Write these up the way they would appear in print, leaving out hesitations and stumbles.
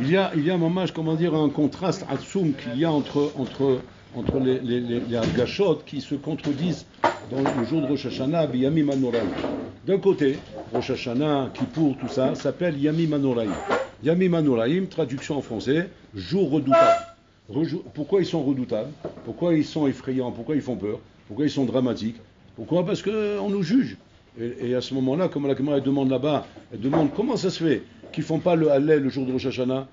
il y a mamage, comment dire, un contraste atsoum qu'il y a entre les Hagashot qui se contredisent dans le jour de Rosh Hashanah, Yamim Hanoraim. D'un côté, Rosh Hashanah, Kippour, tout ça, s'appelle Yamim Hanoraim. Yamim Hanoraim, traduction en français, jour redoutable. Pourquoi ils sont redoutables? Pourquoi ils sont effrayants? Pourquoi ils font peur? Pourquoi ils sont dramatiques? Pourquoi? Parce qu'on nous juge. Et à ce moment-là, comme la Gemara demande là-bas, elle demande comment ça se fait qu'ils ne font pas le Hallel le jour de Rosh Hashanah?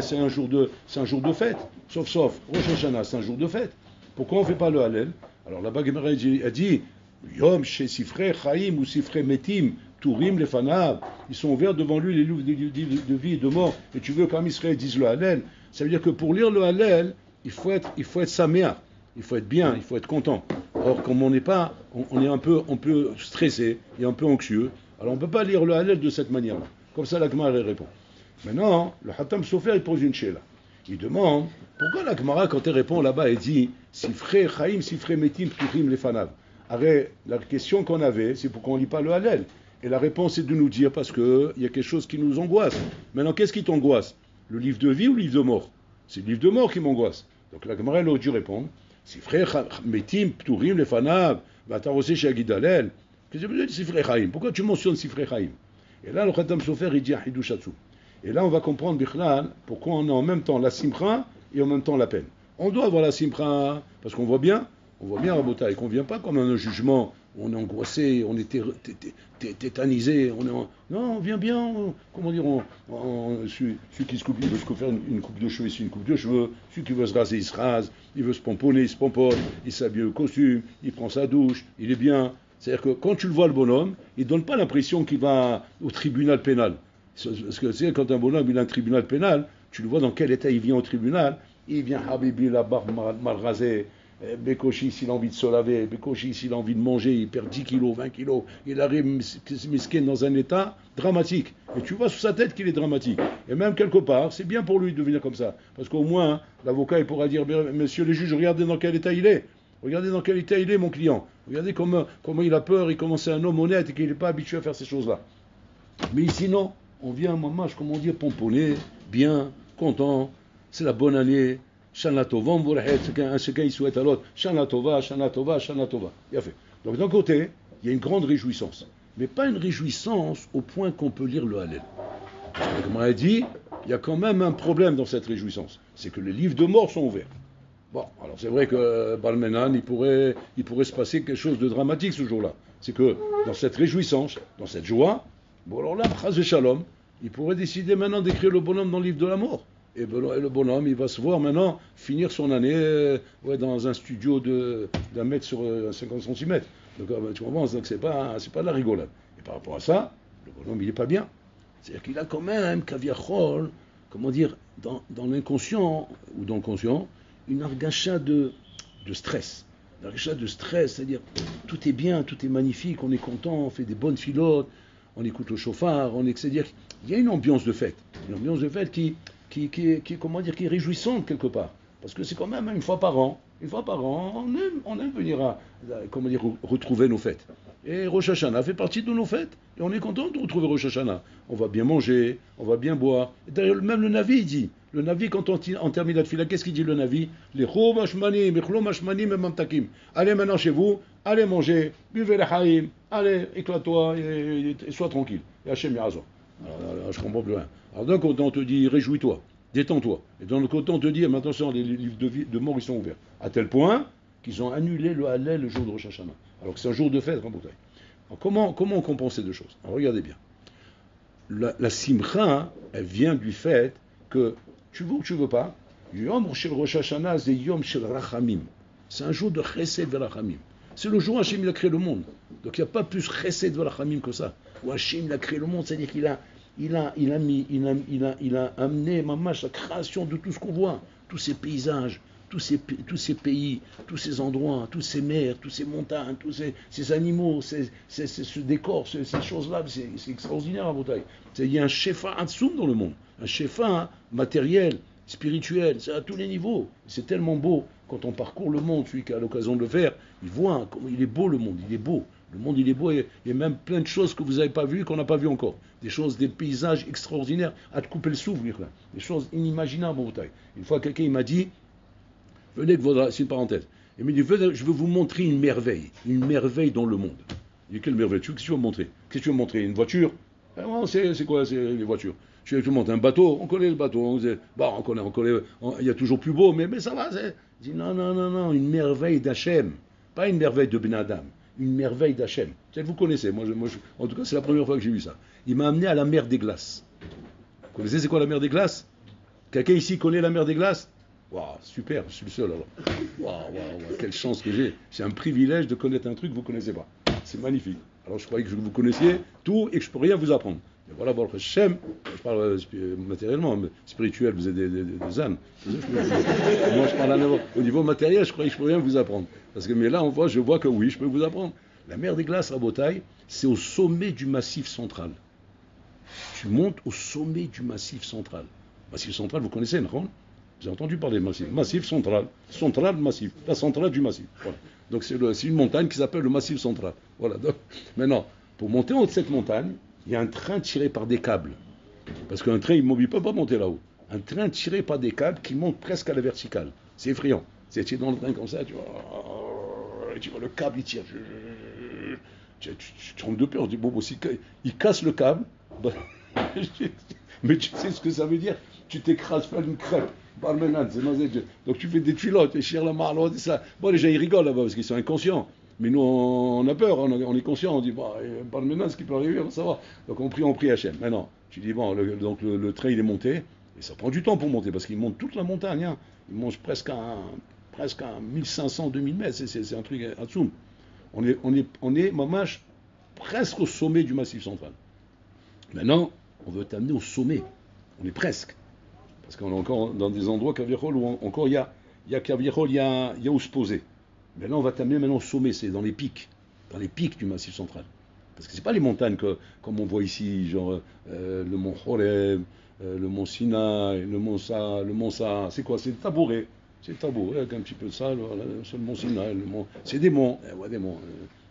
C'est un jour de fête. Sauf, Rosh Hashanah, c'est un jour de fête. Pourquoi on ne fait pas le Hallel? Alors là-bas, Gemara a dit Yom chez Sifrei Chaim ou Sifrei Metim, Tourim Lefanav. Ils sont ouverts devant lui les livres de vie et de mort. Et tu veux qu'Am Israël dise le Hallel? Ça veut dire que pour lire le Hallel, il faut être saméa. Il faut être bien, il faut être content. Or, comme on n'est pas, on est un peu stressé et un peu anxieux, alors on ne peut pas lire le Hallel de cette manière-là. Comme ça, la Gemara répond. Maintenant, le Hatam Sofer, il pose une chéla. Il demande, pourquoi la Gemara, quand elle répond là-bas, elle dit Sifrei Chaim, Sifrei Metim, Pturim Lefanav. Arrête, la question qu'on avait, c'est pourquoi on ne lit pas le Hallel. Et la réponse est de nous dire, parce qu'il y a quelque chose qui nous angoisse. Maintenant, qu'est-ce qui t'angoisse? Le livre de vie ou le livre de mort? C'est le livre de mort qui m'angoisse. Donc la Gemara, elle aurait dû répondre Sifrei Metim, Pturim Lefanav, Vatarosé chez Agidalel. Qu'est-ce que vous dites Sifrei Chaim? Pourquoi tu mentionnes Sifrei Chaim? Et là, le Khatam Sofer, il dit Hidushatsu. Et là, on va comprendre, Bichlal, pourquoi on a en même temps la simcha et en même temps la peine. On doit avoir la simcha, parce qu'on voit bien, Rabotai, qu'on ne vient pas comme un jugement, on est angoissé, on est tétanisé, non, on vient bien, comment dire, celui qui se coupe, il veut se faire une coupe de cheveux, c'est une coupe de cheveux, celui qui veut se raser, il se rase, il veut se pomponner, il se pomponne, il s'habille au costume, il prend sa douche, il est bien. C'est-à-dire que quand tu le vois, le bonhomme, il ne donne pas l'impression qu'il va au tribunal pénal. Parce que tu sais, quand un bonhomme il a un tribunal pénal, tu le vois dans quel état il vient au tribunal. Il vient Habibi, la barbe mal rasée, Bekoshi s'il a envie de se laver, Bekoshi s'il a envie de manger, il perd 10 kilos, 20 kilos, il arrive miskin dans un état dramatique. Et tu vois sous sa tête qu'il est dramatique. Et même quelque part, c'est bien pour lui de devenir comme ça. Parce qu'au moins, l'avocat il pourra dire, monsieur le juge, regardez dans quel état il est. Regardez dans quel état il est, mon client. Regardez comment il a peur, il commence à un homme honnête et qu'il n'est pas habitué à faire ces choses-là. Mais sinon, on vient, maman, comment dire, pomponné, bien, content, c'est la bonne année, Shana Tova, chacun il souhaite à l'autre, Shana Tova, Shana Tova, Shana Tova. Bien fait. Donc d'un côté, il y a une grande réjouissance, mais pas une réjouissance au point qu'on peut lire le Hallel. Comme on a dit, il y a quand même un problème dans cette réjouissance, c'est que les livres de mort sont ouverts. Bon, alors c'est vrai que Balmenan, il pourrait se passer quelque chose de dramatique ce jour-là. C'est que dans cette réjouissance, dans cette joie, bon alors là, Chaz et Shalom, il pourrait décider maintenant d'écrire le bonhomme dans le livre de la mort. Et le bonhomme, il va se voir maintenant finir son année dans un studio d'un mètre sur 50 cm. Donc tu comprends, donc c'est pas de la rigolade. Et par rapport à ça, le bonhomme, il n'est pas bien. C'est-à-dire qu'il a quand même, kaviachol, comment dire, dans l'inconscient ou dans le conscient, une argacha de stress. Une argacha de stress, c'est-à-dire tout est bien, tout est magnifique, on est content, on fait des bonnes filotes, on écoute le chauffard, c'est-à-dire qu'il y a une ambiance de fête qui est réjouissante quelque part. Parce que c'est quand même une fois par an, on aime venir retrouver nos fêtes. Et Rosh Hashanah fait partie de nos fêtes. Et on est content de retrouver Rosh Hashanah. On va bien manger, on va bien boire. Et d'ailleurs, même le Navi, il dit, quand on termine la tefila, qu'est-ce qu'il dit le Navi? Allez maintenant chez vous, allez manger, buvez les haïm, allez, éclate-toi et sois tranquille. Et Hachem Yarazor. Alors, je comprends plus rien. Alors d'un côté, on te dit, réjouis-toi, détends-toi. Et d'un autre côté, on te dit, mais attention, les livres de mort, ils sont ouverts. À tel point qu'ils ont annulé le Hallel le jour de Rosh Hashanah. Alors que c'est un jour de fête, Rabotai. Alors comment on comprend ces deux choses? Alors regardez bien. La simcha, elle vient du fait que, tu veux ou tu veux pas, Yom Shel Rosh Hashanah, c'est Yom Shel Rachamim. C'est un jour de Chesed Verachamim. C'est le jour où Hachem il a créé le monde. Donc il n'y a pas plus Chesed Verachamim que ça. Où Hachem il a créé le monde, c'est-à-dire qu'il a amené mamash la création de tout ce qu'on voit, tous ces paysages, tous ces pays, tous ces endroits, toutes ces mers, toutes ces montagnes, tous ces animaux, ce décor, ces choses-là, c'est extraordinaire à Botaï. Il y a un shefa atsoum dans le monde, un shefa matériel, spirituel, c'est à tous les niveaux. C'est tellement beau quand on parcourt le monde, celui qui a l'occasion de le faire, il voit comment il est beau le monde, il est beau. Le monde, il est beau, et il y a même plein de choses que vous n'avez pas vues, qu'on n'a pas vues encore. Des choses, des paysages extraordinaires, à te couper le souffle, des choses inimaginables en Bretagne. Une fois, quelqu'un il m'a dit, venez, c'est une parenthèse, il m'a dit, je veux vous montrer une merveille dans le monde. Il dit, quelle merveille? Qu'est-ce que tu veux me montrer? Qu'est-ce que tu veux me montrer? Une voiture? C'est quoi, c'est les voitures? Je te montre un bateau, on connaît le bateau, on connaît, il y a toujours plus beau, mais ça va. Il dit non, une merveille d'Hachem, pas une merveille de Ben Adam, une merveille d'Hachem. Vous connaissez, en tout cas c'est la première fois que j'ai vu ça. Il m'a amené à la mer des glaces. Vous connaissez c'est quoi la mer des glaces? Quelqu'un ici connaît la mer des glaces? Waouh, super, je suis le seul alors. Waouh, quelle chance que j'ai. C'est un privilège de connaître un truc que vous ne connaissez pas. C'est magnifique. Alors je croyais que vous connaissiez tout et que je ne peux rien vous apprendre. Mais voilà, Baruch Hashem, je parle matériellement, mais spirituel, vous êtes des ânes. Moi je parle au niveau matériel, je croyais que je ne peux rien vous apprendre. Mais là, je vois que oui, je peux vous apprendre. La mer des glaces à Botaï, c'est au sommet du massif central. Tu montes au sommet du massif central. Massif central, vous connaissez, non? Vous avez entendu parler de massif. Massif central. Central, massif. La centrale du massif. Voilà. Donc c'est une montagne qui s'appelle le massif central. Voilà. Donc, maintenant, pour monter en haut de cette montagne, il y a un train tiré par des câbles. Parce qu'un train immobile ne peut pas monter là-haut. Un train tiré par des câbles qui monte presque à la verticale. C'est effrayant. Tu es dans le train comme ça, tu vois le câble, il tire. Tu tombes de peur. Tu dis, bon, si il casse le câble, mais tu sais ce que ça veut dire? Tu t'écrases, faire une crêpe. Donc tu fais des culottes, et chire la marlotte, et ça. Bon, les gens ils rigolent là-bas parce qu'ils sont inconscients. Mais nous on a peur, on est conscient, on dit, maintenant ce qui peut arriver, on va savoir. Donc on prie Hachem. Maintenant, tu dis, bon, le train il est monté, et ça prend du temps pour monter, parce qu'il monte toute la montagne. Hein. Il monte presque à 1500-2000 mètres, c'est un truc à zoom. On est mamache, presque au sommet du massif central. Maintenant, on veut t'amener au sommet. On est presque. Parce qu'on est encore dans des endroits Kavichol où encore il y a Kavichol, il y a où se poser. Mais là, on va t'amener maintenant au sommet, c'est dans les pics du massif central. Parce que c'est pas les montagnes comme on voit ici, genre le mont Horeb, le mont Sinaï, le mont Sa. C'est quoi? C'est le tabouret. C'est le tabouret avec un petit peu de ça, sur le mont Sinaï. C'est des monts. Des monts.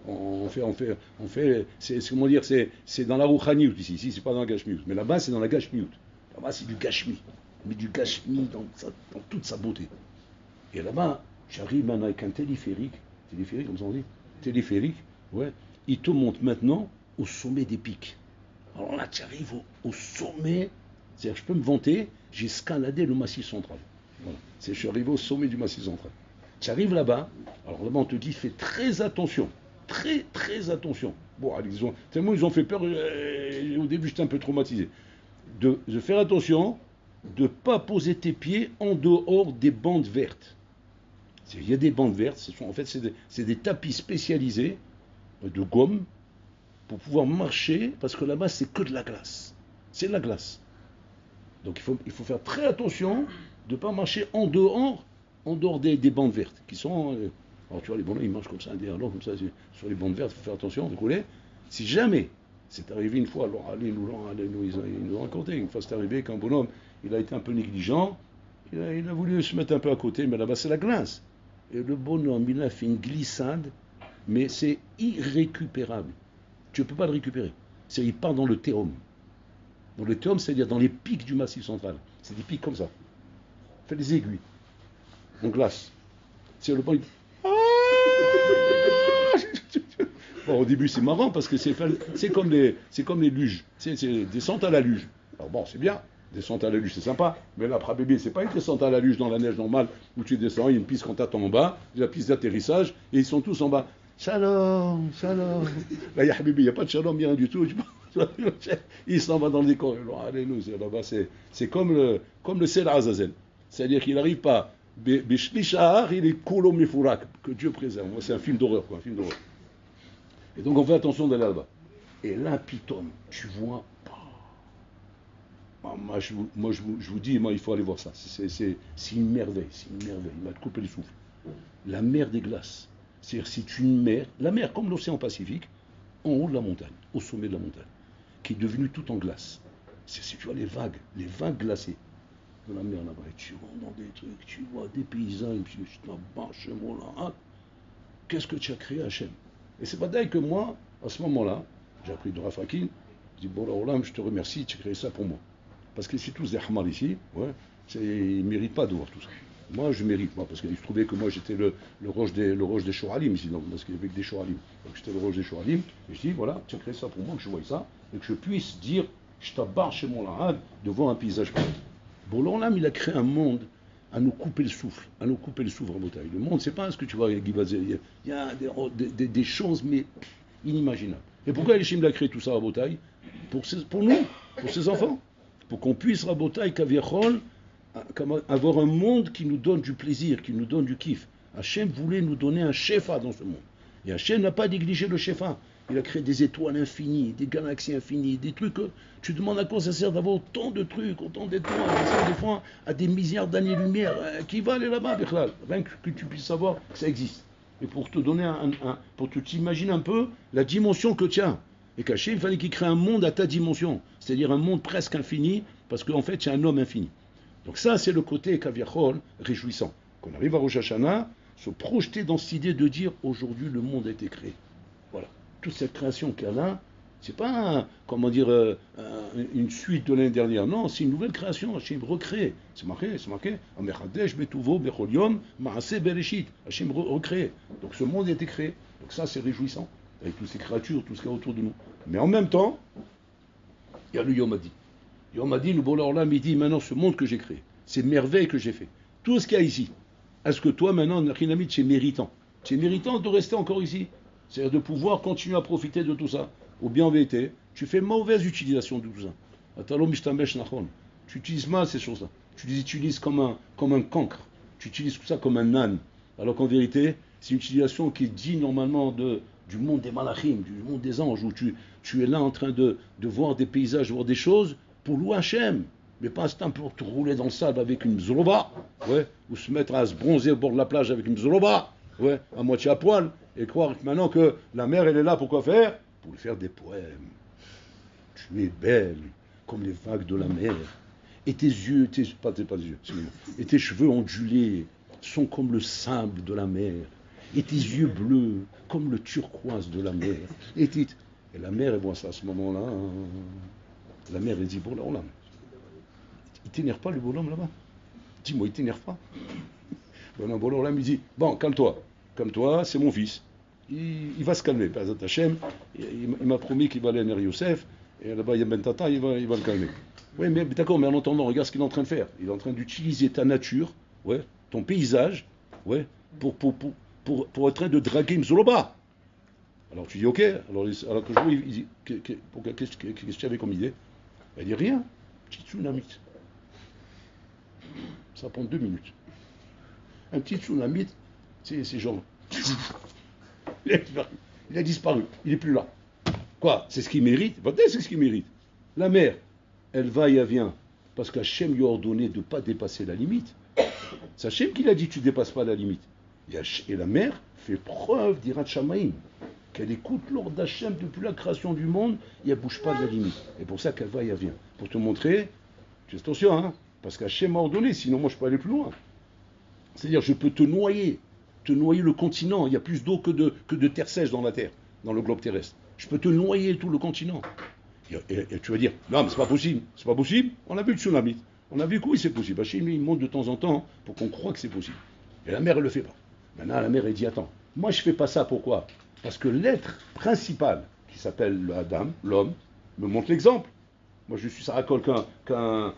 On fait, comment dire, c'est dans la Rouhaniout ici, c'est pas dans la Gashmiout. Mais là-bas, c'est dans la Gashmiout. Là-bas, c'est du Gashmi. Mais du Gashmi dans toute sa beauté. Et là-bas, j'arrive maintenant avec un téléphérique, comme ça on dit, téléphérique, ouais, il te monte maintenant au sommet des pics. Alors là, tu arrives au sommet, c'est-à-dire je peux me vanter, j'ai escaladé le massif central. Voilà. Je suis arrivé au sommet du massif central. Tu arrives là-bas, alors là-bas on te dit, fais très attention. Très, très attention. Bon, tellement ils ont fait peur, au début j'étais un peu traumatisé. De faire attention, de ne pas poser tes pieds en dehors des bandes vertes. Il y a des bandes vertes, c'est des tapis spécialisés de gomme pour pouvoir marcher, parce que là-bas c'est que de la glace. C'est de la glace. Donc il faut faire très attention de ne pas marcher en dehors des bandes vertes, qui sont... alors tu vois, les bonhommes, ils marchent comme ça, derrière l'autre, comme ça, sur les bandes vertes, il faut faire attention, décoller. Si jamais, c'est arrivé une fois, alors ils nous ont raconté, une fois c'est arrivé qu'un bonhomme, il a été un peu négligent, il a voulu se mettre un peu à côté, mais là-bas c'est la glace. Et le bonhomme, il a fait une glissade, mais c'est irrécupérable. Tu ne peux pas le récupérer. Il part dans le thérum. Dans le thérum, c'est-à-dire dans les pics du massif central. C'est des pics comme ça. Il fait des aiguilles. En glace. C'est le bon. Bon, au début, c'est marrant parce que c'est comme les luges. C'est descente à la luge. Alors bon, c'est bien. Descente à la luge, c'est sympa. Mais là, après bébé, c'est pas une descente à la luge dans la neige normale où tu descends, il y a une piste qu'on t'attend en bas, la piste d'atterrissage, et ils sont tous en bas. Shalom. Là, il y a bébé, il n'y a pas de shalom, rien du tout. Il s'en va dans le décor. Alléluia, là-bas, c'est comme le Sel Azazel. C'est-à-dire qu'il n'arrive pas. Bishlishar, il est kolom mifurak. Que Dieu préserve. C'est un film d'horreur, quoi, un film d'horreur. Et donc, on fait attention d'aller là-bas. Et là, pitom, tu vois. Moi, je vous dis, il faut aller voir ça. C'est une merveille, Il va te couper le souffle. La mer des glaces. C'est-à-dire, c'est une mer, la mer comme l'océan Pacifique, en haut de la montagne, au sommet de la montagne, qui est devenue tout en glace. Tu vois les vagues glacées de la mer là-bas. Et tu rentres dans des trucs, tu vois des paysages, et puis qu'est-ce que tu as créé, Hachem? Et c'est pas dingue que moi, à ce moment-là, j'ai appris de Rafakin, je dis, bon, là, Olam, je te remercie, tu as créé ça pour moi. Parce que c'est tous des hamar ici, ouais, ils ne méritent pas de voir tout ça. Moi, je mérite, moi, parce qu'il se trouvait que moi, j'étais le roche des Shoralim ici, donc, parce qu'il y avait que des Shoralim. Donc, j'étais le roche des Shoralim, et je dis, voilà, tu as créé ça pour moi, que je voie ça, et que je puisse dire, je t'abarre chez mon Lahad, de voir un paysage pareil. Bon, l'Olam, il a créé un monde à nous couper le souffle, à nous couper le souffle en bataille. Le monde, c'est pas ce que tu vois avec Guy Bazé. Il y a des choses, mais inimaginables. Et pourquoi Elishim a créé tout ça à bataille pour nous, pour ses enfants, pour qu'on puisse à bataille, Kaviachol, avoir un monde qui nous donne du plaisir, qui nous donne du kiff. Hachem voulait nous donner un shefa dans ce monde. Et Hachem n'a pas négligé le shefa. Il a créé des étoiles infinies, des galaxies infinies, des trucs. Tu demandes à quoi ça sert d'avoir autant de trucs, autant d'étoiles, ça sert des fois à des milliards d'années-lumière. Qui va aller là-bas, Bichlal? Rien que tu puisses savoir que ça existe. Et pour te donner pour que tu t'imagines un peu la dimension que tu as. Et qu'Hachem, il fallait qu'il crée un monde à ta dimension. C'est-à-dire un monde presque infini, parce qu'en fait, c'est un homme infini. Donc ça, c'est le côté Kaviachol réjouissant. Qu'on arrive à Rosh Hashanah, se projeter dans cette idée de dire, aujourd'hui, le monde a été créé. Voilà. Toute cette création qu'il y a là, c'est pas une suite de l'année dernière. Non, c'est une nouvelle création. Hachem recrée. C'est marqué. Amechadesh betuvo bechol yom maaseh bereshit. Hachem recrée. Donc ce monde a été créé. Donc ça, c'est réjouissant. Avec toutes ces créatures, tout ce qu'il y a autour de nous. Mais en même temps, il y a le Yom Hadi. Yom Hadi, le Bola Olam, il dit maintenant ce monde que j'ai créé, ces merveilles que j'ai fait, tout ce qu'il y a ici. Est-ce que toi maintenant, Nachinamit, tu es méritant? Tu es méritant de rester encore ici? C'est-à-dire de pouvoir continuer à profiter de tout ça. Ou bien en vérité, tu fais mauvaise utilisation de tout ça. Atalo mishtamesh nachon. Tu utilises mal ces choses-là. Tu les utilises comme un cancre. Tu utilises tout ça comme un âne. Alors qu'en vérité, c'est une utilisation qui est digne normalement du monde des malachim, du monde des anges, où tu es là en train de voir des paysages, voir des choses pour louer Hachem. Mais pas un temps pour te rouler dans le sable avec une mzoloba, ouais, ou se mettre à se bronzer au bord de la plage avec une mzoloba, ouais, à moitié à poil, et croire maintenant que la mer, elle est là pour quoi faire? Pour lui faire des poèmes. Tu es belle comme les vagues de la mer. Et tes yeux, pas tes yeux, et tes cheveux ondulés sont comme le sable de la mer. Et tes yeux bleus comme le turquoise de la mer. Et la mer, elle voit ça à ce moment-là. La mer, elle dit, bon, là, il t'énerve pas le bonhomme là-bas? Dis-moi, il t'énerve pas? Bon, Olam, il dit, bon, calme-toi, c'est mon fils. Il va se calmer, Bezat Hashem. Il m'a promis qu'il va aller à Ner Youssef, et là-bas, il y a Ben Tata, il va le calmer. Oui, mais d'accord, mais en entendant, regarde ce qu'il est en train de faire. Il est en train d'utiliser ta nature, ouais, ton paysage, ouais, pour être en train de draguer Mzoloba. Alors tu dis, ok, alors que je vois, il dit, qu'est-ce que tu avais comme idée? Il dit, rien, petit tsunami. Ça prend 2 minutes. Un petit tsunami, c'est genre... Il a disparu, il n'est plus là. Quoi? C'est ce qu'il mérite? C'est ce qu'il mérite. La mer, elle va et elle vient, parce qu'Hachem lui a ordonné de ne pas dépasser la limite. C'est Hachem qui l'a dit, tu ne dépasses pas la limite. Et la mer fait preuve d'Irat Shamaim, qu'elle écoute l'ordre d'Hachem depuis la création du monde, et elle ne bouge pas de la limite. Et pour ça qu'elle va et elle vient. Pour te montrer, tu fais attention, hein, parce qu'Hachem m'a ordonné, sinon moi je peux aller plus loin. C'est-à-dire, je peux te noyer le continent. Il y a plus d'eau que de terre sèche dans la terre, dans le globe terrestre. Je peux te noyer tout le continent. Et tu vas dire, non, mais c'est pas possible. On a vu le tsunami. On a vu que oui, c'est possible. Hachem, il monte de temps en temps pour qu'on croie que c'est possible. Et la mer, elle le fait pas. Maintenant, la mer, elle dit, attends, moi je fais pas ça, pourquoi? Parce que l'être principal, qui s'appelle Adam, l'homme, me montre l'exemple. Moi, je suis ça qu'un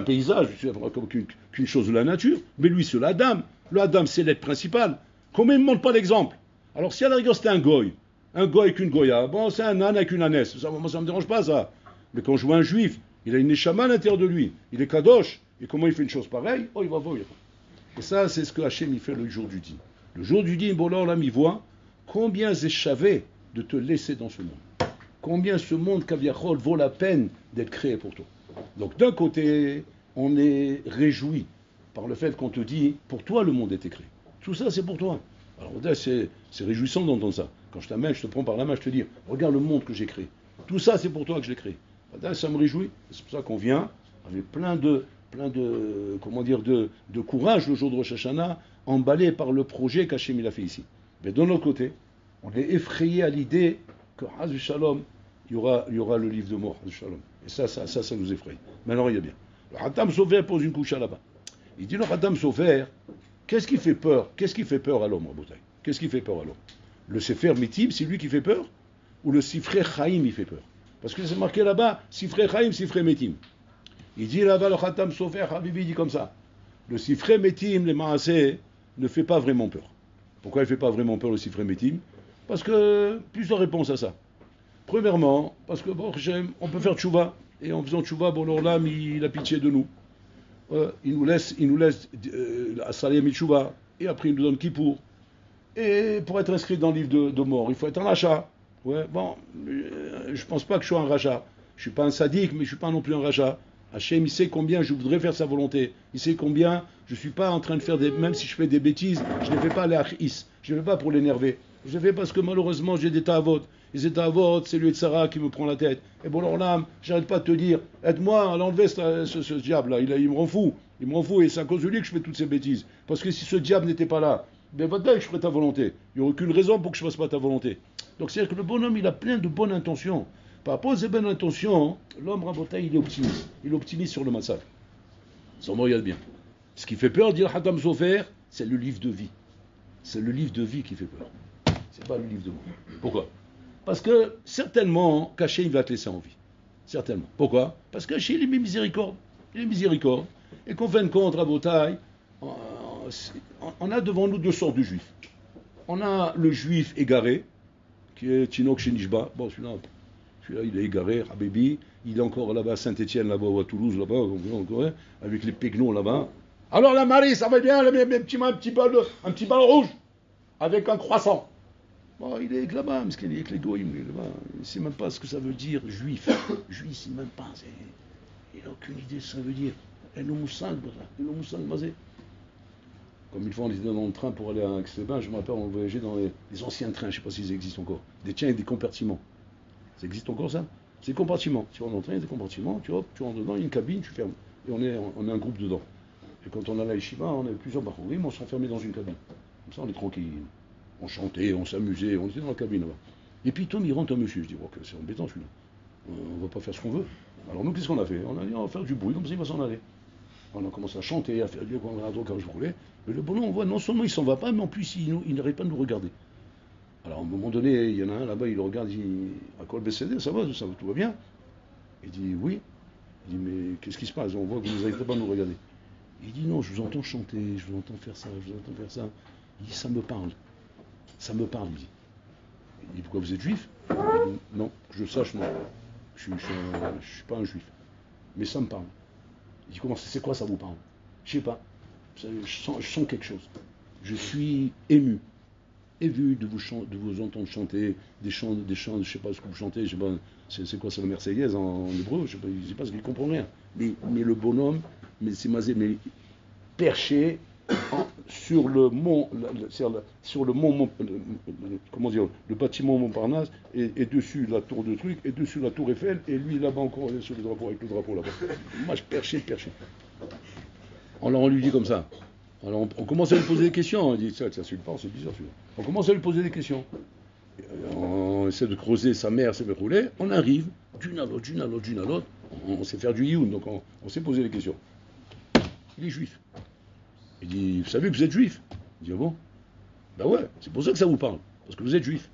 paysage, je suis qu'une chose de la nature. Mais lui, c'est l'Adam. L'Adam, c'est l'être principal. Comment il ne me montre pas l'exemple? Alors, si à la rigueur, c'était un goy avec une goya, bon, c'est un âne avec une ânesse. Moi, ça ne me dérange pas, ça. Mais quand je vois un juif, il a une neshama à l'intérieur de lui. Il est kadosh. Et comment il fait une chose pareille? Oh, il va voir. Et ça, c'est ce que Hachem il fait le jour du dîn. Le jour du dîn, bon, là, il voit combien j'avais de te laisser dans ce monde. Combien ce monde, Kaviachol, vaut la peine d'être créé pour toi. Donc, d'un côté, on est réjoui par le fait qu'on te dit, pour toi, le monde était créé. Tout ça, c'est pour toi. Alors, c'est réjouissant d'entendre ça. Quand je t'amène, je te prends par la main, je te dis, regarde le monde que j'ai créé. Tout ça, c'est pour toi que je l'ai créé. Ça me réjouit. C'est pour ça qu'on vient avec plein de courage le jour de Rosh Hashanah, emballé par le projet qu'Hachem il a fait ici. Mais de l'autre côté, On est effrayé à l'idée que, Hazou Shalom, il y aura le livre de mort, Hazou Shalom. Et ça nous effraie. Maintenant, il y a bien. Le Khatam Sofer pose une couche là-bas. Il dit, le Khatam Sofer, qu'est-ce qui fait peur? Qu'est-ce qui fait peur à l'homme, Rabotai? Qu'est-ce qui fait peur à l'homme? Le Sefer Mitim, c'est lui qui fait peur? Ou le Sifrei Chaim, il fait peur? Parce que c'est marqué là-bas, Sifrei Chaim, Sifrei Mitim. Il dit là-bas, le Khatam Sofer, Habibi dit comme ça. Le Sifrei Mitim, les Maaseh, ne fait pas vraiment peur. Pourquoi il ne fait pas vraiment peur, le Sifrei Mitim? Parce que, plusieurs réponses à ça. Premièrement, parce que bon, on peut faire tchouva, et en faisant tchouva, bon, l'Orlam, il a pitié de nous. Il nous laisse à Salem et tchouva, et après il nous donne Kippour. Et pour être inscrit dans le livre de mort, il faut être un rachat. Ouais, bon, je pense pas que je sois un rachat. Je suis pas un sadique, mais je suis pas non plus un rachat. Hachem, il sait combien je voudrais faire sa volonté. Il sait combien je suis pas en train de faire même si je fais des bêtises, je ne les fais pas les achis. Je ne le fais pas pour l'énerver. Je le fais parce que malheureusement j'ai des ta'avot. Et ces ta'avot, c'est lui de Sarah qui me prend la tête. Et bon, alors là, j'arrête pas de te dire, aide-moi à l'enlever ce diable-là. Il me rend fou. Il me rend fou et c'est à cause de lui que je fais toutes ces bêtises. Parce que si ce diable n'était pas là, ben va-t-il que je ferais ta volonté. Il n'y aurait aucune raison pour que je ne fasse pas ta volonté. Donc c'est-à-dire que le bonhomme, il a plein de bonnes intentions. Par rapport à ces bonnes intentions, l'homme Rabotai, il est optimiste. Il est optimiste sur le massacre. Sans mot, il y a le bien. Ce qui fait peur, dit le Khatam Sofer, c'est le livre de vie. C'est le livre de vie qui fait peur. C'est pas le livre de mort. Pourquoi? Parce que certainement, Caché, il va te laisser en vie. Certainement. Pourquoi? Parce que Caché, il est miséricorde. Il est miséricorde. Et qu'en fin de compte, Rabotai, on a devant nous deux sortes de juifs. On a le juif égaré, qui est Tinok Shenishba. Bon, celui-là, il est égaré, Habibi. Il est encore là-bas à Saint-Étienne, là-bas, ou à Toulouse, là-bas, avec les pégnons là-bas. Alors la Marie, ça va bien, un petit bal rouge, avec un croissant. Bon, il est là-bas, parce qu'il est avec les goïms, là-bas. Il ne sait même pas ce que ça veut dire, juif. Juif, il ne sait même pas. Il n'a aucune idée de ce que ça veut dire. Et le moussang, mazé. Comme une fois, on était dans le train pour aller à Aix-les-Bains, je me rappelle, on voyageait dans les anciens trains, je ne sais pas s'ils existent encore. Des tiens et des compartiments. Ça existe encore, ça? C'est des compartiments. Tu rentres dans le train, il y a des compartiments, tu rentres dedans, il y a une cabine, tu fermes. Et on est un groupe dedans. Et quand on allait à Yeshiva, on avait plusieurs bachorim, on s'enfermait dans une cabine. Comme ça, on est tranquille. On chantait, on s'amusait, on était dans la cabine là-bas. Et puis, Tom, il rentre un monsieur. Je dis, ok, c'est embêtant celui-là. On ne va pas faire ce qu'on veut. Alors, nous, qu'est-ce qu'on a fait? On a dit, on va faire du bruit, comme ça, il va s'en aller. On a commencé à chanter, à faire Dieu qu'on a un droit quand je voulais. Mais le bonhomme, on voit, non seulement il s'en va pas, mais en plus, il n'arrête pas de nous regarder. Alors, à un moment donné, il y en a un là-bas, il regarde, il dit, à quoi le BCD, ça va, tout va bien? Il dit, oui. Il dit, mais qu'est-ce qui se passe? On voit que vous n'arrêtez pas de nous regarder. Il dit, non, je vous entends chanter, je vous entends faire ça, je vous entends faire ça. Il dit, ça me parle. Ça me parle, il dit. Il dit, pourquoi vous êtes juif? Il dit, non, que je sache, non. Je ne suis pas un juif. Mais ça me parle. Il dit, comment c'est quoi ça vous parle? Je sais pas. Je sens quelque chose. Je suis ému de vous entendre chanter des chants, je ne sais pas ce que vous chantez, je sais pas, c'est quoi, c'est la Marseillaise en hébreu, je ne sais pas ce qu'il comprend rien. Mais le bonhomme, mais perché sur le mont, comment dire, le bâtiment Montparnasse, et dessus la tour de truc, et dessus la tour Eiffel, et lui là-bas encore sur le drapeau, avec le drapeau là-bas. Moi je perché. Alors on lui dit comme ça. Alors on commence à lui poser des questions, on dit ça suit pas, c'est bizarre celui-là. On commence à lui poser des questions. On essaie de creuser sa mère, s'est roulée, on arrive d'une à l'autre, on sait faire du youn, donc on s'est posé des questions. Il est juif. Il dit, vous savez que vous êtes juif? Il dit, ah bon? Ben ouais, c'est pour ça que ça vous parle, parce que vous êtes juif.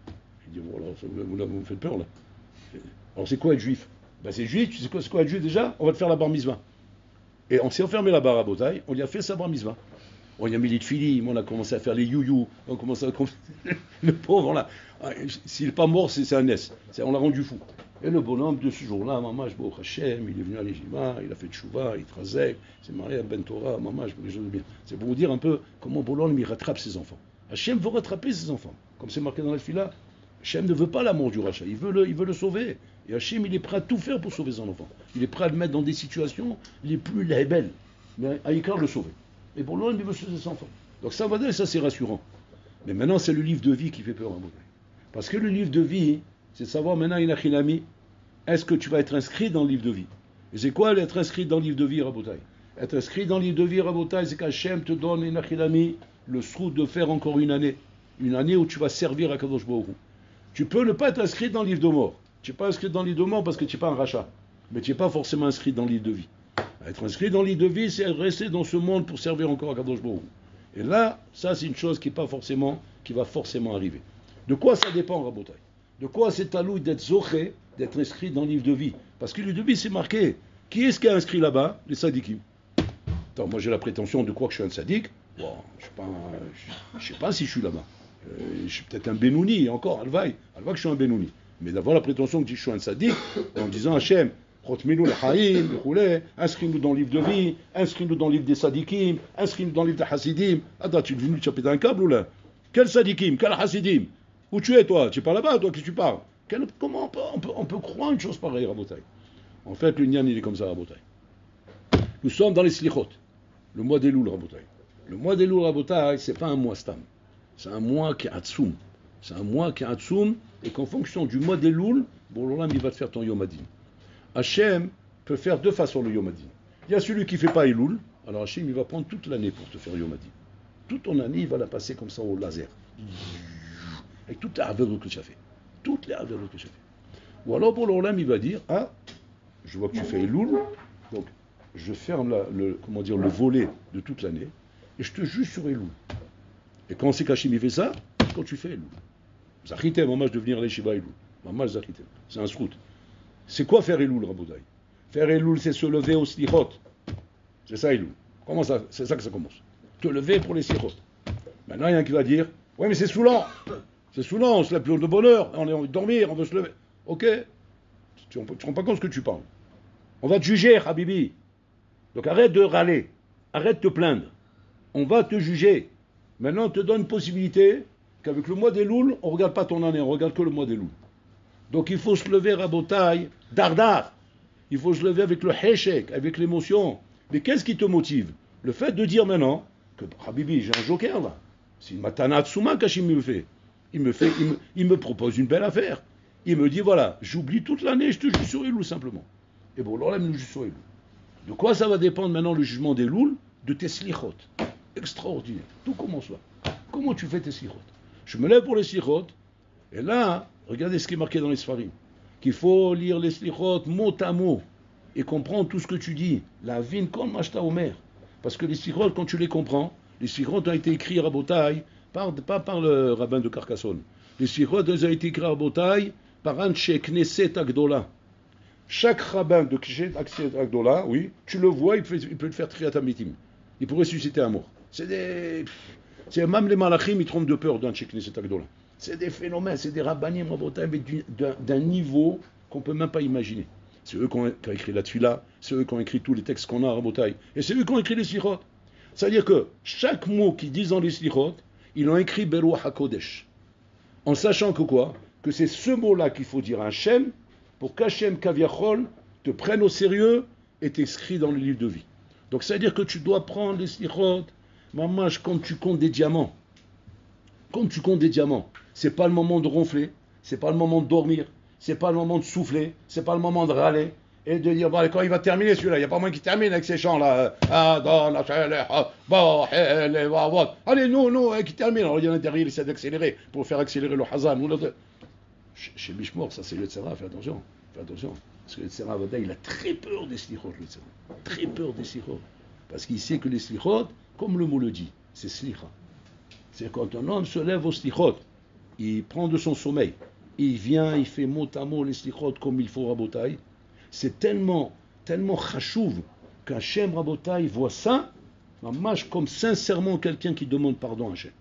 Je dis, bon alors, vous me faites peur là. Alors c'est quoi être juif? Ben c'est juif, tu sais quoi, c'est quoi être juif déjà? On va te faire la bar mitzvah. Et on s'est enfermé là-bas à Botaï, on lui a fait sa bar mitzvah. On y a mis les tfilim, on a commencé à faire les you-you, on a commencé à... Le pauvre, là, s'il n'est pas mort, c'est un S. On l'a rendu fou. Et le bonhomme, de ce jour-là, Mamash Baruch Hashem, il est venu à l'Ejima, il a fait Tchouva, il trazek, c'est marié à Ben Torah, Mamash, pour les choses de bien. C'est pour vous dire un peu comment Bolon il rattrape ses enfants. Hashem veut rattraper ses enfants. Comme c'est marqué dans la fila, Hashem ne veut pas la mort du rachat, il veut le sauver. Et Hashem, il est prêt à tout faire pour sauver son enfant. Il est prêt à le mettre dans des situations les plus belles, mais à écart le sauver. Et pour l'homme, il veut sauver ses enfants. Donc ça va dire, ça c'est rassurant. Mais maintenant, c'est le livre de vie qui fait peur à Botaï. Parce que le livre de vie, c'est de savoir maintenant, Inachilami, est-ce que tu vas être inscrit dans le livre de vie? Et c'est quoi être inscrit dans le livre de vie, Rabotai? Être inscrit dans le livre de vie, Rabotai, c'est qu'Hachem te donne, Inachilami, le srout de faire encore une année où tu vas servir à Kadosh Baruch Hu. Tu peux ne pas être inscrit dans le livre de mort. Tu n'es pas inscrit dans le livre de mort parce que tu n'es pas un rachat. Mais tu n'es pas forcément inscrit dans le livre de vie. Être inscrit dans le livre de vie, c'est rester dans ce monde pour servir encore à Kadosh Baruch Hu. Et là, ça c'est une chose qui va forcément arriver. De quoi ça dépend, Rabotai? De quoi c'est à lui d'être zoché, d'être inscrit dans le livre de vie? Parce que le livre de vie c'est marqué. Qui est-ce qui est inscrit là-bas? Les sadikim. Attends, moi j'ai la prétention de croire que je suis un sadik. Bon, je sais pas si je suis là-bas. Je suis peut-être un Benouni, encore, Alvaï que je suis un Benouni. Mais d'avoir la prétention que je suis un sadik, en disant Hachem, Chotminou le Haïm, inscris-nous dans le livre de vie, inscris-nous dans le livre des sadikim, inscris-nous dans le livre des hasidim. Attends, tu es venu te choper d'un câble ou là? Quel sadikim? Quel hasidim? Où tu es toi? Tu es pas là-bas, toi, qui tu parles? Comment on peut croire une chose pareille, Rabotai? En fait, le Nyan, il est comme ça, Rabotai. Nous sommes dans les Slichot, le mois des Loul, Rabotai. Le mois des Loul, Rabotai, c'est pas un mois stam. C'est un mois qui est Hatsoum. C'est un mois qui est Hatsoum, et qu'en fonction du mois des Loul, bon, l'Olam, il va te faire ton Yom Hadin. Hachem peut faire deux façons le Yom Hadin. Il y a celui qui ne fait pas Elul, alors Hachem, il va prendre toute l'année pour te faire Yom Hadin. Toute ton année, il va la passer comme ça au laser. Avec toutes les aveugles que tu as fait. Toutes les aveugles que tu as fait. Ou alors pour l'Olam, il va dire, ah, je vois que tu fais Elul, donc je ferme le volet de toute l'année, et je te juge sur Elul. Et quand c'est qu'Hachem il fait ça, c'est quand tu fais Elul. Zachitem, maman, de venir à l'Eshiva Elul. Maman, Zachitem. C'est un srout. C'est quoi faire Elul, Rabotai? Faire Elul, c'est se lever au slichot. C'est ça Elul. Comment ça? C'est ça que ça commence. Te lever pour les slichot. Maintenant, il y en a qui va dire, ouais, mais c'est saoulant. C'est saoulant, on se lève plus de bonne heure, on a envie de dormir, on veut se lever. Ok. Tu ne te rends pas compte ce que tu parles. On va te juger, Habibi. Donc arrête de râler. Arrête de te plaindre. On va te juger. Maintenant, on te donne une possibilité qu'avec le mois des Louls, on ne regarde pas ton année, on ne regarde que le mois des Louls. Donc il faut se lever à Botaï, dardar. Il faut se lever avec le heshek, avec l'émotion. Mais qu'est-ce qui te motive? Le fait de dire maintenant que, Habibi, j'ai un joker là. C'est une matana tsuma qu'Hachim me fait. Il me propose une belle affaire. Il me dit, voilà, j'oublie toute l'année, je te juge sur Elul simplement. Et bon, alors là, il nous juge sur Elul. De quoi ça va dépendre maintenant le jugement des Loul? De tes slichot. Extraordinaire. Tout commence là. Comment tu fais tes slichot? Je me lève pour les slichot, et là, regardez ce qui est marqué dans les Sfarim. Qu'il faut lire les slichot mot à mot, et comprendre tout ce que tu dis. La vin kol mashta omer. Parce que les slichot, quand tu les comprends, les slichot ont été écrits à Rabotai, pas par le rabbin de Carcassonne. Les slichot ont été écrits à Rabotai par un chez Knesset Agdola. Chaque rabbin de Knesset Agdola, oui, tu le vois, il peut te faire triat amitim. Il peut ressusciter un mort. C'est même les malachim, ils trompent de peur d'un chez Knesset Agdola. C'est des phénomènes, c'est des rabbanim Rabotai, mais d'un niveau qu'on ne peut même pas imaginer. C'est eux qui ont écrit la Tfila, c'est eux qui ont écrit tous les textes qu'on a à Rabotai, et c'est eux qui ont écrit les slichot. C'est-à-dire que chaque mot qu'ils disent dans les slichot, ils l'ont écrit Beruach HaKodesh. En sachant que quoi? Que c'est ce mot-là qu'il faut dire à Hachem, pour qu'Hachem Kaviachol te prenne au sérieux et t'inscrit dans le livre de vie. Donc c'est-à-dire que tu dois prendre les slichot, maman, comme tu comptes des diamants. Comme tu comptes des diamants. C'est pas le moment de ronfler, c'est pas le moment de dormir, c'est pas le moment de souffler, c'est pas le moment de râler et de dire, bon, quand il va terminer celui-là, il n'y a pas moins qu'il termine avec ces chants-là. Allez, non, qui termine. Alors il y en a derrière, il essaie d'accélérer pour faire accélérer le Hazan. Chez Bishmor, ça c'est le Tzera, fais attention. Parce que le Tzera Avada, il a très peur des slichot, le Tzera. Très peur des slichot. Parce qu'il sait que les slichot, comme le mot le dit, c'est slicha. C'est quand un homme se lève au slichot, il prend de son sommeil, il vient, il fait mot à mot les slichot comme il faut Rabotai. C'est tellement chachouv qu'Hachem Rabotai voit ça, mamash, comme sincèrement quelqu'un qui demande pardon à Hachem.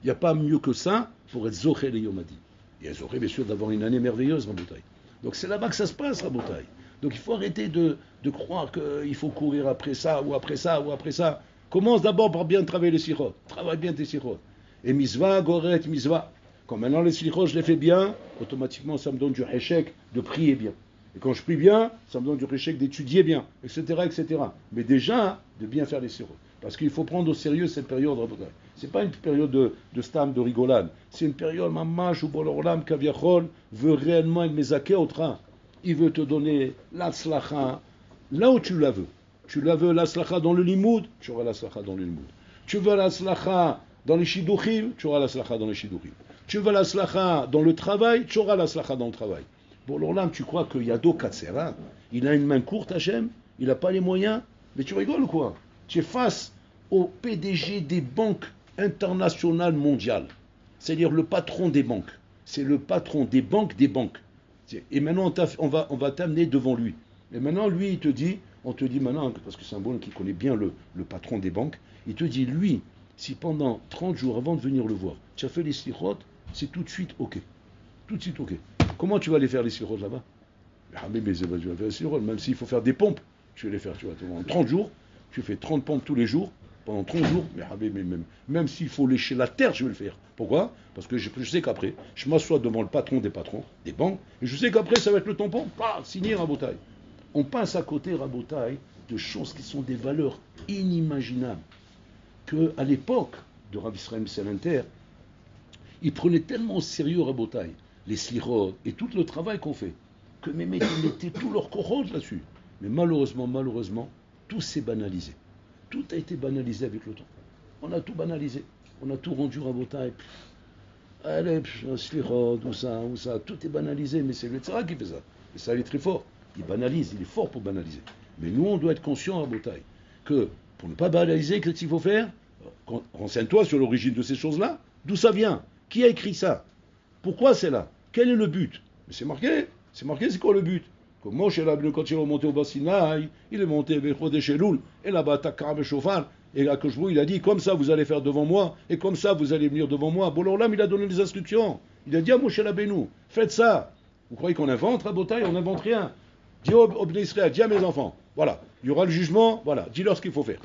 Il n'y a pas mieux que ça pour être zoché les Yom Hadin. Et zoché, bien sûr, d'avoir une année merveilleuse, Rabotai. Donc c'est là-bas que ça se passe, Rabotai. Donc il faut arrêter de croire qu'il faut courir après ça, ou après ça, ou après ça. Commence d'abord par bien travailler les slichot. Travaille bien tes slichot. Et misva, goret, misva. Quand maintenant les slichot, je les fais bien, automatiquement ça me donne du heshek de prier bien. Et quand je prie bien, ça me donne du heshek d'étudier bien, etc., etc. Mais déjà, de bien faire les slichot. Parce qu'il faut prendre au sérieux cette période. C'est pas une période de stam, de rigolade. C'est une période, mamash, où Boloram Kaviachol veut réellement une mezaké au train. Il veut te donner l'aslacha là où tu la veux. Tu la veux l'aslacha dans le limoud, tu auras l'aslacha dans le limoud. Tu veux l'aslacha dans les shidduchim, tu auras l'aslacha dans les shidduchim. Tu veux la slacha dans le travail, tu auras la slacha dans le travail. Bon, alors là, tu crois qu'il y a d'autres Katsera, il a une main courte, Hachem, il n'a pas les moyens, mais tu rigoles ou quoi? Tu es face au PDG des banques internationales mondiales, c'est-à-dire le patron des banques. C'est le patron des banques des banques. Et maintenant, on va t'amener devant lui. Et maintenant, lui, il te dit, on te dit maintenant, parce que c'est un bon qui connaît bien le patron des banques, il te dit, lui, si pendant 30 jours avant de venir le voir, tu as fait les slichot, c'est tout de suite OK. Tout de suite OK. Comment tu vas aller faire les slichot là-bas? Mais tu vas faire les slichot, même s'il faut faire des pompes, tu vas les faire, tu vois, en 30 jours, tu fais 30 pompes tous les jours, pendant 30 jours, mais même s'il faut lécher la terre, je vais le faire. Pourquoi? Parce que je sais qu'après, je m'assois devant le patron des patrons, des banques, et je sais qu'après, ça va être le tampon, signer Rabotaï. On passe à côté, Rabotaï, de choses qui sont des valeurs inimaginables. Qu'à l'époque de Rav Israël Selenter, il prenait tellement au sérieux Rabotaï, les slichot et tout le travail qu'on fait, que mes mecs ils mettaient tout leur courage là-dessus. Mais malheureusement, tout s'est banalisé. Tout a été banalisé avec le temps. On a tout banalisé. On a tout rendu Rabotaï. Allez, slichot, ou ça, tout est banalisé, mais c'est le Tzara qui fait ça. Et ça, il est très fort. Il banalise, il est fort pour banaliser. Mais nous, on doit être conscient, Rabotaï, que pour ne pas banaliser, qu'est-ce qu'il faut faire? Renseigne-toi sur l'origine de ces choses-là. D'où ça vient? Qui a écrit ça? Pourquoi c'est là? Quel est le but? Mais c'est marqué, c'est quoi le but? Comme Moshe Rabbeinu, quand il est remonté au Sinaï, il est monté vers Chodesh Elul, et là-bas, Takar Beshofar, et là, il a dit, comme ça vous allez faire devant moi, et comme ça vous allez venir devant moi. Bon, alors là, il a donné des instructions. Il a dit à Moshe Rabbeinu, faites ça. Vous croyez qu'on invente, Rabotaï? On n'invente rien. Dis au Bnei Israël, dis à mes enfants, voilà, il y aura le jugement, voilà, dis-leur ce qu'il faut faire.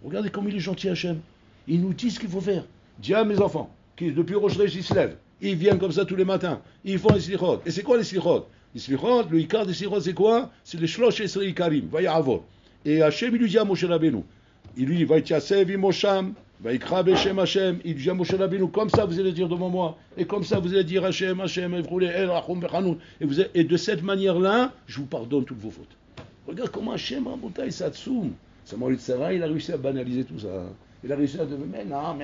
Regardez comme il est gentil, Hachem. Il nous dit ce qu'il faut faire. Dis à mes enfants, qui depuis Rosh Chodesh, ils se lèvent, ils viennent comme ça tous les matins, ils font les slichot. Et c'est quoi les slichot? Les slichot, le ikar des slichot, c'est quoi? C'est les shlosh esrei ikarim, vaya avot. Et Hachem, il lui dit à Moshe Rabbeinu, il lui dit, vayityasev imosham, vayikra beshem Hachem, il dit à Moshe Rabbeinu, comme ça vous allez dire devant moi, et comme ça vous allez dire Hachem, evroulé, el, rachum, bechanoun, et de cette manière-là, je vous pardonne toutes vos fautes. Regarde comment Hachem, Rabotaï, Satsoum, Samuel Tzara, il a réussi à banaliser tout ça. Il a réussi à dire, mais non,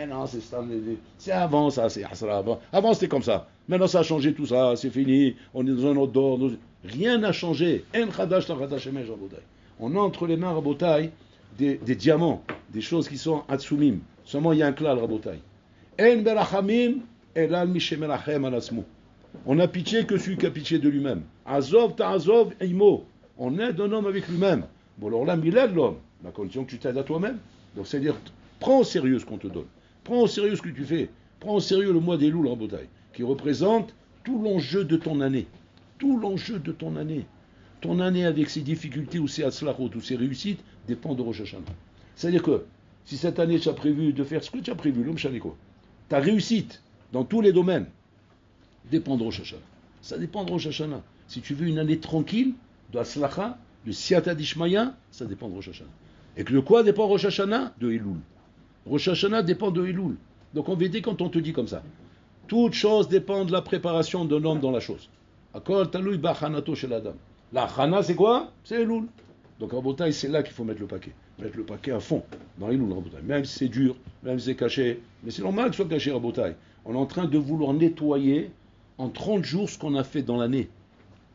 c'est avant ça, c'est Asra avant. Avant c'était comme ça. Maintenant ça a changé tout ça, c'est fini, on est dans un autre ordre. Rien n'a changé. On a entre les mains, Rabotaï, des diamants, des choses qui sont atsumim. Seulement il y a un klal, Rabotaï. En berachamim, elal mishemerachem alasmu. On n'a pitié que celui qui a pitié de lui-même. Azov ta'azov imo. On aide un homme avec lui-même. Bon alors là, il aide l'homme, à condition que tu t'aides à toi-même. Donc c'est-à-dire, prends au sérieux ce qu'on te donne. Prends au sérieux ce que tu fais. Prends au sérieux le mois des loups, Rabotaï, qui représente tout l'enjeu de ton année. Tout l'enjeu de ton année. Ton année avec ses difficultés ou ses atzlachot ou ses réussites dépend de Rosh Hashanah. C'est-à-dire que si cette année tu as prévu de faire ce que tu as prévu, l'homme chaléko, ta réussite dans tous les domaines dépend de Rosh Hashanah. Ça dépend de Rosh Hashanah. Si tu veux une année tranquille, de atzlacha, de siyata dishmaya, ça dépend de Rosh Hashanah. Et que de quoi dépend Rosh Hashanah? De Elul. Rosh Hashanah dépend de Elul. Donc en vérité, quand on te dit comme ça, toute chose dépend de la préparation d'un homme dans la chose. Akol talui bachanato shel adam. La chana, c'est quoi? C'est Elul. Donc Rabotaï, c'est là qu'il faut mettre le paquet. Mettre le paquet à fond dans Elul, Rabotaï. Même si c'est dur, même si c'est caché. Mais c'est normal que ce soit caché, Rabotaï. On est en train de vouloir nettoyer en 30 jours ce qu'on a fait dans l'année.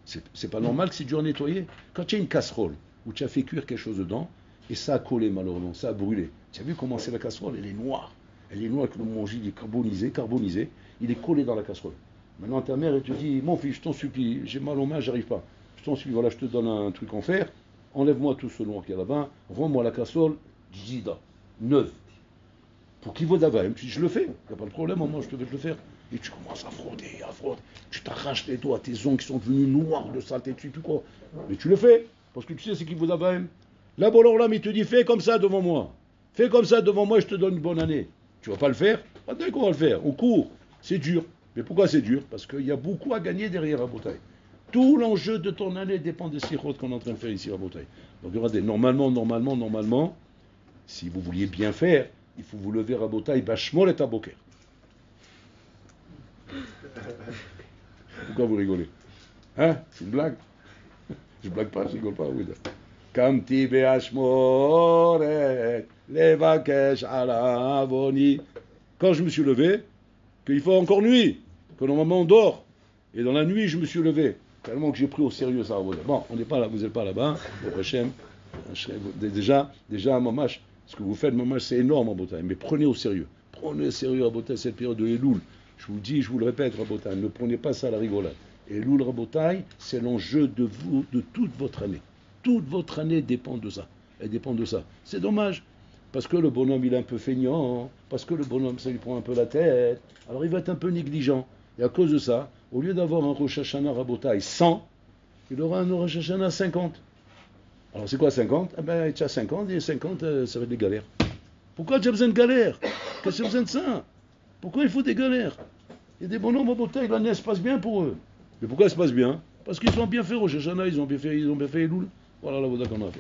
C'est pas normal que c'est dur à nettoyer. Quand tu as une casserole où tu as fait cuire quelque chose dedans, et ça a collé malheureusement, ça a brûlé. Tu as vu comment c'est la casserole? Elle est noire. Elle est noire, que le manger, il est carbonisé, il est collé dans la casserole. Maintenant ta mère, elle te dit, mon fils, je t'en supplie, j'ai mal aux mains, j'arrive pas. Je t'en supplie, voilà, je te donne un truc en fer, enlève-moi tout ce noir qu'il y a là-bas, rends-moi la casserole, jida, neuve. Pour qu'il vaut d'avaim, je le fais, il n'y a pas de problème, moi je te vais te le faire. Et tu commences à frotter, tu t'arraches les doigts, tes ongles qui sont devenus noirs de saleté, tu sais plus quoi. Mais tu le fais, parce que tu sais c'est qu'il vaut d'avaim. Là, bon, alors là, mais il te dit, fais comme ça devant moi. Fais comme ça devant moi, je te donne une bonne année. Tu vas pas le faire? Pas dès qu'on va le faire. On court. C'est dur. Mais pourquoi c'est dur? Parce qu'il y a beaucoup à gagner derrière Rabotaï. Tout l'enjeu de ton année dépend des sirots qu'on est en train de faire ici à Rabotaï. Donc regardez, normalement, si vous vouliez bien faire, il faut vous lever Rabotaï, Bashmol et Taboker. Pourquoi vous rigolez? Hein? C'est une blague? Je blague pas, je rigole pas, oui. Kamti be'ashmoret, levakesh ala avoni. Quand je me suis levé, qu'il faut encore nuit. que normalement on dort. Et dans la nuit, je me suis levé. Tellement que j'ai pris au sérieux ça. Bon, on n'est pas là, vous n'êtes pas là-bas. Déjà, à Mamash, ce que vous faites, Mamash, c'est énorme, Rabotai. Mais prenez au sérieux. Prenez au sérieux, Rabotai, cette période de Elul. Je vous dis, je vous le répète, Rabotai, ne prenez pas ça à la rigolade. Elul, Rabotai, c'est l'enjeu de vous, de toute votre année. Toute votre année dépend de ça. Elle dépend de ça. C'est dommage. Parce que le bonhomme, il est un peu feignant. Parce que le bonhomme, ça lui prend un peu la tête. Alors il va être un peu négligent. Et à cause de ça, au lieu d'avoir un Rosh Hashanah Rabotai 100, il aura un Rosh Hashanah 50. Alors c'est quoi 50? Ah ben tu as 50 et 50 ça va être des galères. Pourquoi tu as besoin de galères? Qu'est-ce que tu as besoin de ça? Pourquoi il faut des galères? Il y a des bonhommes Rabotai, l'année se passe bien pour eux. Mais pourquoi elle se passe bien? Parce qu'ils ont bien fait Rosh Hashanah, ils ont bien fait Elul. Voilà la voda qu'on a fait.